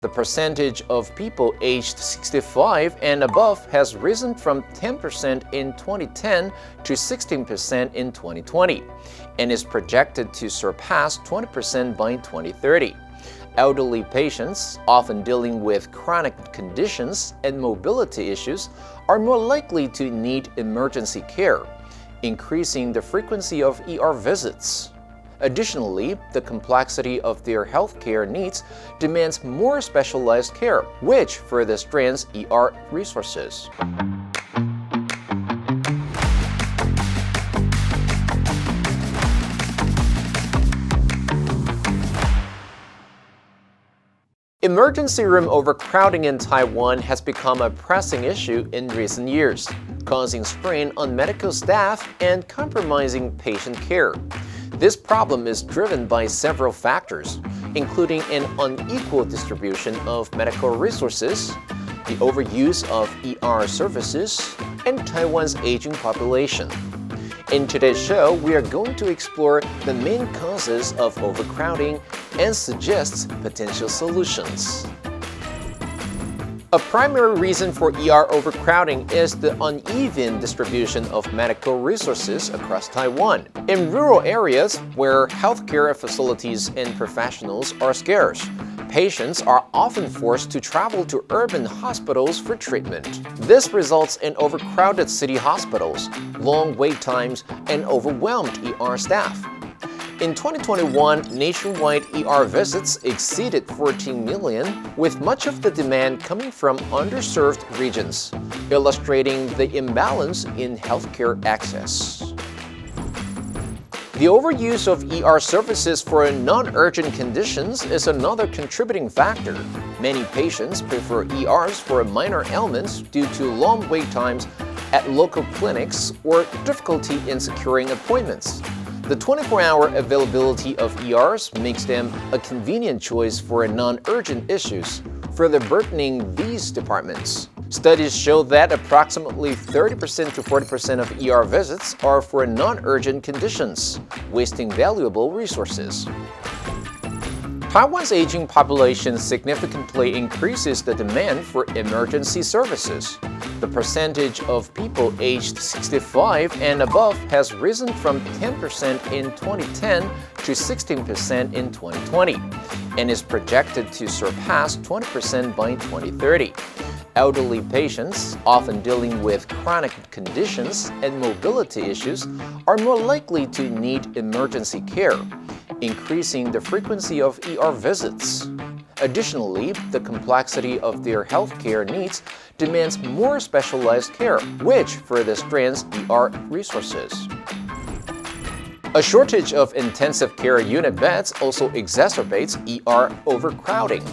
The percentage of people aged 65 and above has risen from 10% in 2010 to 16% in 2020 and is projected to surpass 20% by 2030. Elderly patients, often dealing with chronic conditions and mobility issues, are more likely to need emergency care, increasing the frequency of ER visits. Additionally, the complexity of their healthcare needs demands more specialized care, which further strains ER resources. Emergency room overcrowding in Taiwan has become a pressing issue in recent years, causing strain on medical staff and compromising patient care. This problem is driven by several factors, including an unequal distribution of medical resources, the overuse of ER services, and Taiwan's aging population. In today's show, we are going to explore the main causes of overcrowding and suggest potential solutions. A primary reason for ER overcrowding is the uneven distribution of medical resources across Taiwan. In rural areas where healthcare facilities and professionals are scarce, patients are often forced to travel to urban hospitals for treatment. This results in overcrowded city hospitals, long wait times, and overwhelmed ER staff. In 2021, nationwide ER visits exceeded 14 million, with much of the demand coming from underserved regions, illustrating the imbalance in healthcare access. The overuse of ER services for non-urgent conditions is another contributing factor. Many patients prefer ERs for minor ailments due to long wait times at local clinics or difficulty in securing appointments. The 24-hour availability of ERs makes them a convenient choice for non-urgent issues, further burdening these departments. Studies show that approximately 30% to 40% of ER visits are for non-urgent conditions, wasting valuable resources. Taiwan's aging population significantly increases the demand for emergency services. The percentage of people aged 65 and above has risen from 10% in 2010 to 16% in 2020 and is projected to surpass 20% by 2030. Elderly patients, often dealing with chronic conditions and mobility issues, are more likely to need emergency care, increasing the frequency of ER visits. Additionally, the complexity of their healthcare needs demands more specialized care, which further strains ER resources. A shortage of intensive care unit beds also exacerbates ER overcrowding.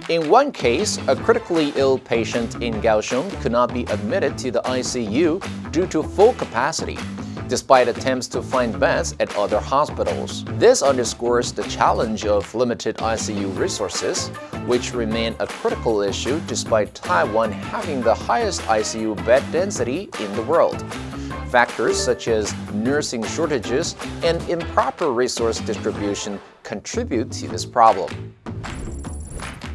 In one case, a critically ill patient in Kaohsiung could not be admitted to the ICU due to full capacity, despite attempts to find beds at other hospitals. This underscores the challenge of limited ICU resources, which remain a critical issue despite Taiwan having the highest ICU bed density in the world. Factors such as nursing shortages and improper resource distribution contribute to this problem.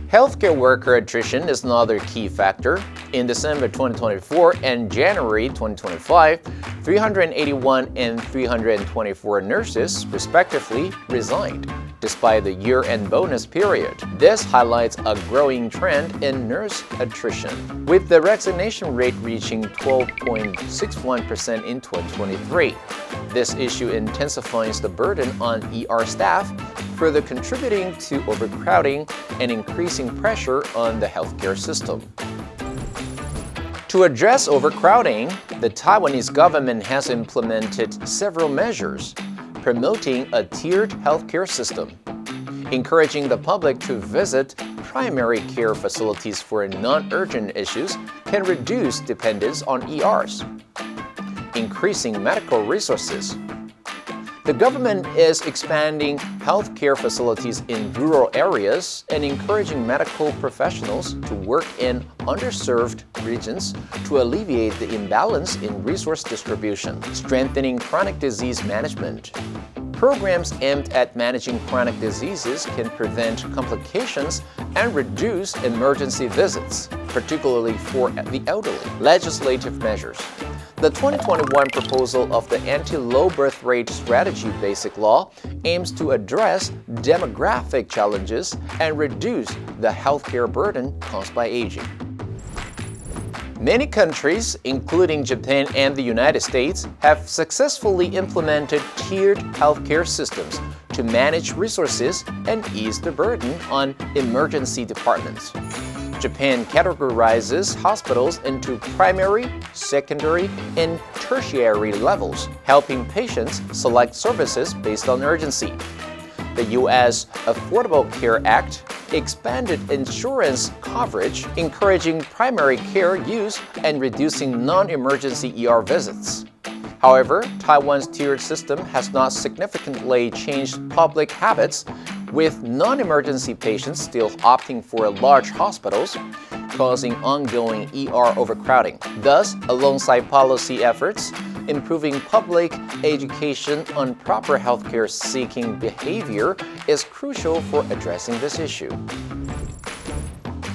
Healthcare worker attrition is another key factor. In December 2024 and January 2025, 381 and 324 nurses, respectively, resigned, despite the year-end bonus period. This highlights a growing trend in nurse attrition, with the resignation rate reaching 12.61% in 2023. This issue intensifies the burden on ER staff, further contributing to overcrowding and increasing pressure on the healthcare system. To address overcrowding, the Taiwanese government has implemented several measures, promoting a tiered healthcare system, encouraging the public to visit primary care facilities for non-urgent issues can reduce dependence on ERs, increasing medical resources. The government is expanding healthcare facilities in rural areas and encouraging medical professionals to work in underserved regions to alleviate the imbalance in resource distribution, strengthening chronic disease management, Programs aimed at managing chronic diseases can prevent complications and reduce emergency visits, particularly for the elderly. Legislative measures. The 2021 proposal of the Anti-Low Birth Rate Strategy Basic Law aims to address demographic challenges and reduce the healthcare burden caused by aging. Many countries, including Japan and the United States, have successfully implemented tiered healthcare systems to manage resources and ease the burden on emergency departments. Japan categorizes hospitals into primary, secondary, and tertiary levels, helping patients select services based on urgency. The U.S. Affordable Care Act expanded insurance coverage, encouraging primary care use and reducing non-emergency ER visits. However, Taiwan's tiered system has not significantly changed public habits, with non-emergency patients still opting for large hospitals, causing ongoing ER overcrowding. Thus, alongside policy efforts, improving public education on proper healthcare seeking behavior is crucial for addressing this issue.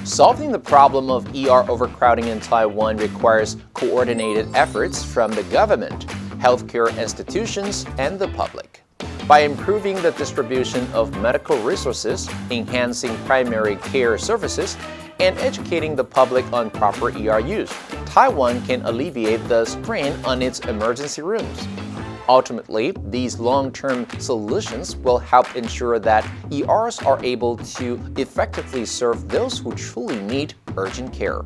Solving the problem of ER overcrowding in Taiwan requires coordinated efforts from the government, healthcare institutions, and the public. By improving the distribution of medical resources, enhancing primary care services, and educating the public on proper ER use, Taiwan can alleviate the strain on its emergency rooms. Ultimately, these long-term solutions will help ensure that ERs are able to effectively serve those who truly need urgent care.